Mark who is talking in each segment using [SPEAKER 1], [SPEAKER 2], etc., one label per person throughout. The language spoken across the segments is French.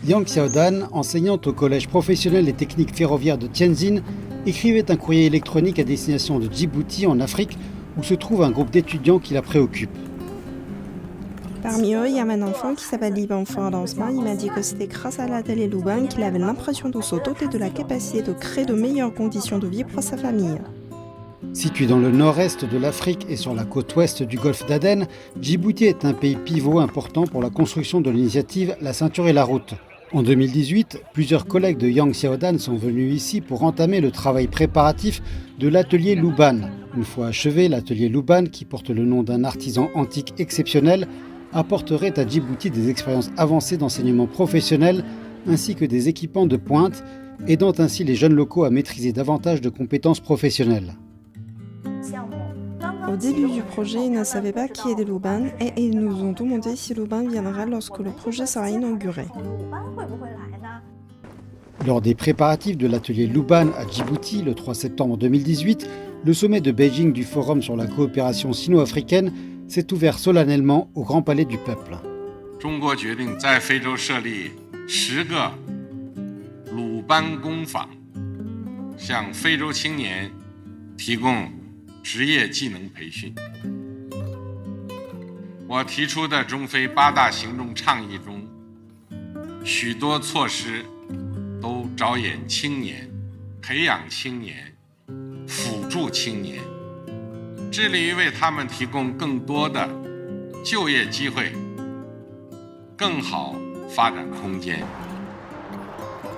[SPEAKER 1] Yang Xiaodan, enseignante au collège professionnel et technique ferroviaire de Tianjin, écrivait un courrier électronique à destination de Djibouti en Afrique où se trouve un groupe d'étudiants qui la préoccupe.
[SPEAKER 2] Parmi eux, il y a un enfant qui s'appelle Liban Fordensman. Il m'a dit que c'était grâce à l'atelier Luban qu'il avait l'impression de se doter de la capacité de créer de meilleures conditions de vie pour sa famille.
[SPEAKER 1] Situé dans le nord-est de l'Afrique et sur la côte ouest du golfe d'Aden, Djibouti est un pays pivot important pour la construction de l'initiative La ceinture et la route. En 2018, plusieurs collègues de Yang Xiaodan sont venus ici pour entamer le travail préparatif de l'atelier Luban. Une fois achevé, l'atelier Luban, qui porte le nom d'un artisan antique exceptionnel, apporterait à Djibouti des expériences avancées d'enseignement professionnel ainsi que des équipements de pointe, aidant ainsi les jeunes locaux à maîtriser davantage de compétences professionnelles.
[SPEAKER 2] Au début du projet, ils ne savaient pas qui était Luban et ils nous ont demandé si Luban viendra lorsque le projet sera inauguré.
[SPEAKER 1] Lors des préparatifs de l'atelier Luban à Djibouti le 3 septembre 2018, le sommet de Beijing du Forum sur la coopération sino-africaine s'est ouvert solennellement au Grand Palais du Peuple.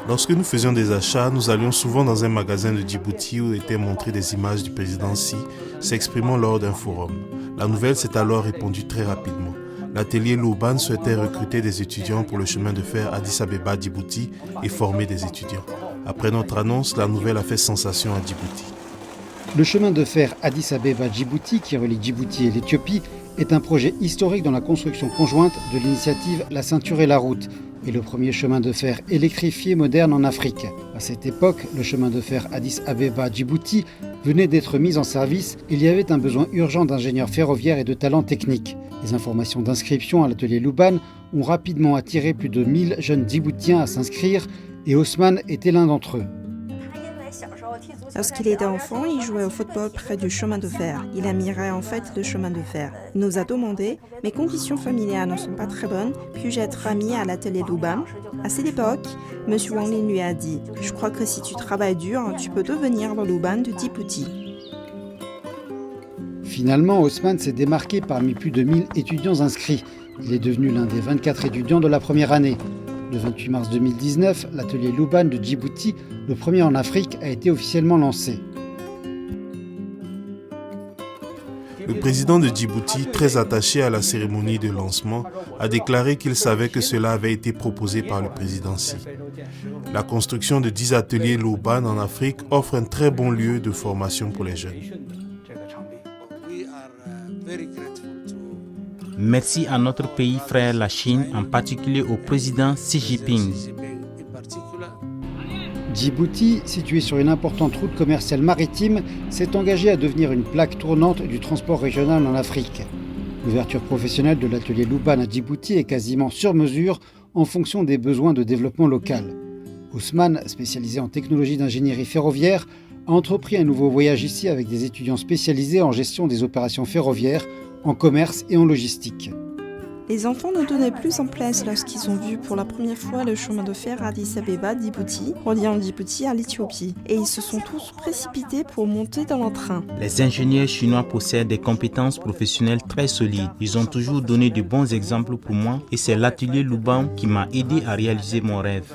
[SPEAKER 3] Lorsque nous faisions des achats, nous allions souvent dans un magasin de Djibouti où étaient montrées des images du président Xi s'exprimant lors d'un forum. La nouvelle s'est alors répandue très rapidement. L'atelier Luban souhaitait recruter des étudiants pour le chemin de fer Addis Abeba-Djibouti et former des étudiants. Après notre annonce, la nouvelle a fait sensation à Djibouti.
[SPEAKER 1] Le chemin de fer Addis Abeba-Djibouti, qui relie Djibouti et l'Éthiopie, est un projet historique dans la construction conjointe de l'initiative La ceinture et la route, et le premier chemin de fer électrifié moderne en Afrique. À cette époque, le chemin de fer Addis Abeba-Djibouti venait d'être mis en service et il y avait un besoin urgent d'ingénieurs ferroviaires et de talents techniques. Les informations d'inscription à l'atelier Luban ont rapidement attiré plus de 1000 jeunes Djiboutiens à s'inscrire et Osman était l'un d'entre eux.
[SPEAKER 2] Lorsqu'il était enfant, il jouait au football près du chemin de fer. Il admirait en fait le chemin de fer. Il nous a demandé « Mes conditions familiales ne sont pas très bonnes, puis-je être ami à l'atelier Luban ?» À cette époque, M. Wang Lin lui a dit « Je crois que si tu travailles dur, tu peux devenir le Luban de Djibouti. »
[SPEAKER 1] Finalement, Osman s'est démarqué parmi plus de 1000 étudiants inscrits. Il est devenu l'un des 24 étudiants de la première année. Le 28 mars 2019, l'atelier Luban de Djibouti, le premier en Afrique, a été officiellement lancé.
[SPEAKER 3] Le président de Djibouti, très attaché à la cérémonie de lancement, a déclaré qu'il savait que cela avait été proposé par le président Xi. La construction de 10 ateliers Luban en Afrique offre un très bon lieu de formation pour les jeunes.
[SPEAKER 4] Merci à notre pays frère la Chine, en particulier au président Xi Jinping.
[SPEAKER 1] Djibouti, situé sur une importante route commerciale maritime, s'est engagé à devenir une plaque tournante du transport régional en Afrique. L'ouverture professionnelle de l'atelier Luban à Djibouti est quasiment sur mesure en fonction des besoins de développement local. Ousmane, spécialisé en technologie d'ingénierie ferroviaire, a entrepris un nouveau voyage ici avec des étudiants spécialisés en gestion des opérations ferroviaires, en commerce et en logistique.
[SPEAKER 2] Les enfants nous donnaient plus en place lorsqu'ils ont vu pour la première fois le chemin de fer Addis Abeba-Djibouti, reliant Djibouti à l'Éthiopie. Et ils se sont tous précipités pour monter dans le train.
[SPEAKER 4] Les ingénieurs chinois possèdent des compétences professionnelles très solides. Ils ont toujours donné de bons exemples pour moi et c'est l'atelier Luban qui m'a aidé à réaliser mon rêve.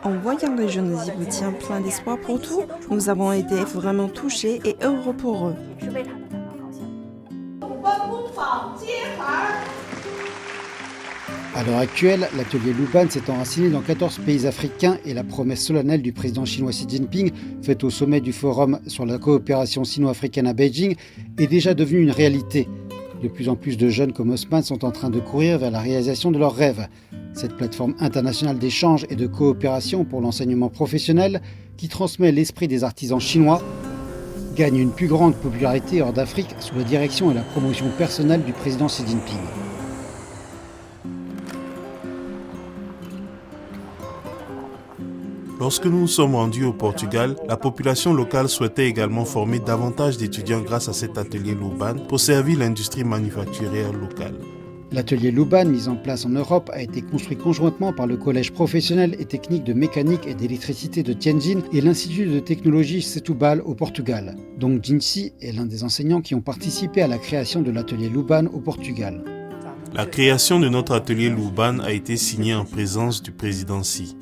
[SPEAKER 2] En voyant les jeunes Djiboutiens pleins d'espoir pour tout, nous avons été vraiment touchés et heureux pour eux.
[SPEAKER 1] À l'heure actuelle, l'atelier Luban s'est enraciné dans 14 pays africains et la promesse solennelle du président chinois Xi Jinping, faite au sommet du Forum sur la coopération sino-africaine à Beijing, est déjà devenue une réalité. De plus en plus de jeunes comme Osman sont en train de courir vers la réalisation de leurs rêves. Cette plateforme internationale d'échange et de coopération pour l'enseignement professionnel, qui transmet l'esprit des artisans chinois, gagne une plus grande popularité hors d'Afrique sous la direction et la promotion personnelle du président Xi Jinping.
[SPEAKER 3] Lorsque nous nous sommes rendus au Portugal, la population locale souhaitait également former davantage d'étudiants grâce à cet atelier Luban pour servir l'industrie manufacturière locale.
[SPEAKER 1] L'atelier Luban, mis en place en Europe, a été construit conjointement par le Collège professionnel et technique de mécanique et d'électricité de Tianjin et l'Institut de technologie Setúbal au Portugal. Dong Jinsi est l'un des enseignants qui ont participé à la création de l'atelier Luban au Portugal.
[SPEAKER 3] La création de notre atelier Luban a été signée en présence du président Xi.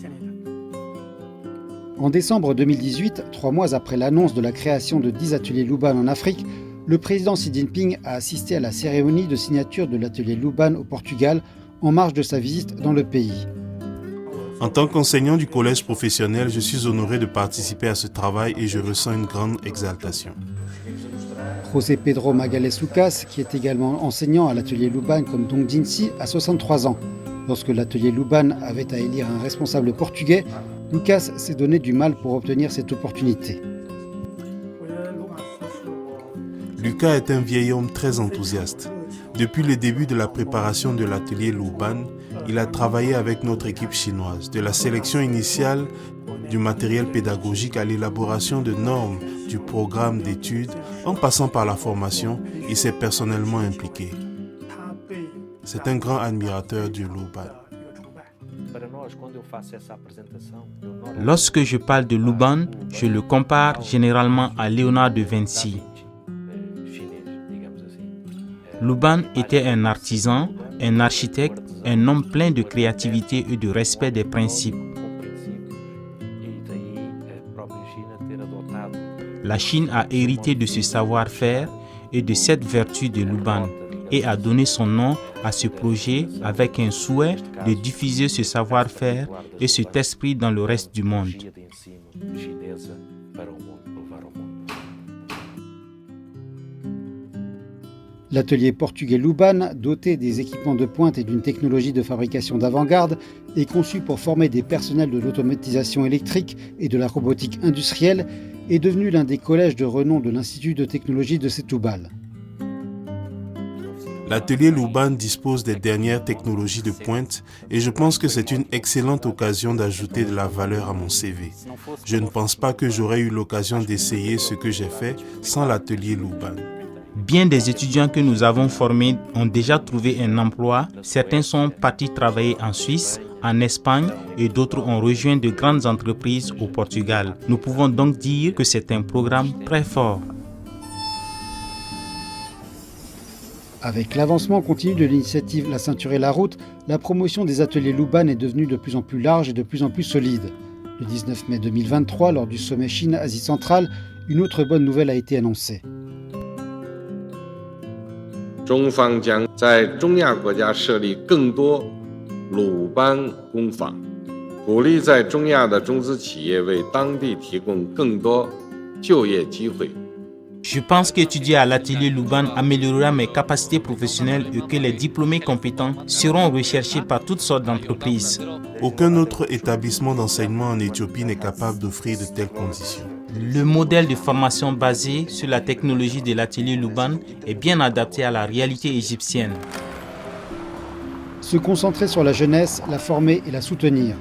[SPEAKER 1] En décembre 2018, 3 mois après l'annonce de la création de 10 ateliers Luban en Afrique, le président Xi Jinping a assisté à la cérémonie de signature de l'atelier Luban au Portugal en marge de sa visite dans le pays.
[SPEAKER 3] En tant qu'enseignant du collège professionnel, je suis honoré de participer à ce travail et je ressens une grande exaltation.
[SPEAKER 1] José Pedro Magalhães Lucas, qui est également enseignant à l'atelier Luban comme Dong Jinsi, a 63 ans. Lorsque l'atelier Luban avait à élire un responsable portugais, Lucas s'est donné du mal pour obtenir cette opportunité.
[SPEAKER 3] Lucas est un vieil homme très enthousiaste. Depuis le début de la préparation de l'atelier Luban, il a travaillé avec notre équipe chinoise, de la sélection initiale du matériel pédagogique à l'élaboration de normes du programme d'études, en passant par la formation, il s'est personnellement impliqué. C'est un grand admirateur du Luban.
[SPEAKER 4] Lorsque je parle de Luban, je le compare généralement à Léonard de Vinci. Luban était un artisan, un architecte, un homme plein de créativité et de respect des principes. La Chine a hérité de ce savoir-faire et de cette vertu de Luban et a donné son nom à ce projet avec un souhait de diffuser ce savoir-faire et cet esprit dans le reste du monde.
[SPEAKER 1] L'atelier portugais Luban, doté des équipements de pointe et d'une technologie de fabrication d'avant-garde, est conçu pour former des personnels de l'automatisation électrique et de la robotique industrielle et est devenu l'un des collèges de renom de l'Institut de technologie de Setúbal.
[SPEAKER 3] L'atelier Luban dispose des dernières technologies de pointe et je pense que c'est une excellente occasion d'ajouter de la valeur à mon CV. Je ne pense pas que j'aurais eu l'occasion d'essayer ce que j'ai fait sans l'atelier Luban.
[SPEAKER 4] Bien des étudiants que nous avons formés ont déjà trouvé un emploi. Certains sont partis travailler en Suisse, en Espagne et d'autres ont rejoint de grandes entreprises au Portugal. Nous pouvons donc dire que c'est un programme très fort.
[SPEAKER 1] Avec l'avancement continu de l'initiative La ceinture et la route, la promotion des ateliers Luban est devenue de plus en plus large et de plus en plus solide. Le 19 mai 2023, lors du sommet Chine-Asie centrale, une autre bonne nouvelle a été annoncée.
[SPEAKER 5] 中方将在中亚国家设立更多鲁班工坊，鼓励在中亚的中资企业为当地提供更多就业机会。
[SPEAKER 4] Je pense qu'étudier à l'atelier Luban améliorera mes capacités professionnelles et que les diplômés compétents seront recherchés par toutes sortes d'entreprises.
[SPEAKER 3] Aucun autre établissement d'enseignement en Éthiopie n'est capable d'offrir de telles conditions.
[SPEAKER 4] Le modèle de formation basé sur la technologie de l'atelier Luban est bien adapté à la réalité égyptienne.
[SPEAKER 1] Se concentrer sur la jeunesse, la former et la soutenir.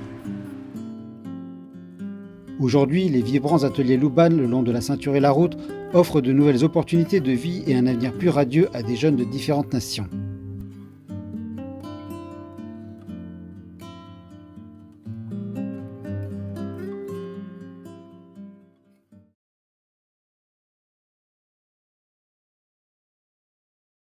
[SPEAKER 1] Aujourd'hui, les vibrants ateliers Luban le long de la ceinture et la route offrent de nouvelles opportunités de vie et un avenir plus radieux à des jeunes de différentes nations.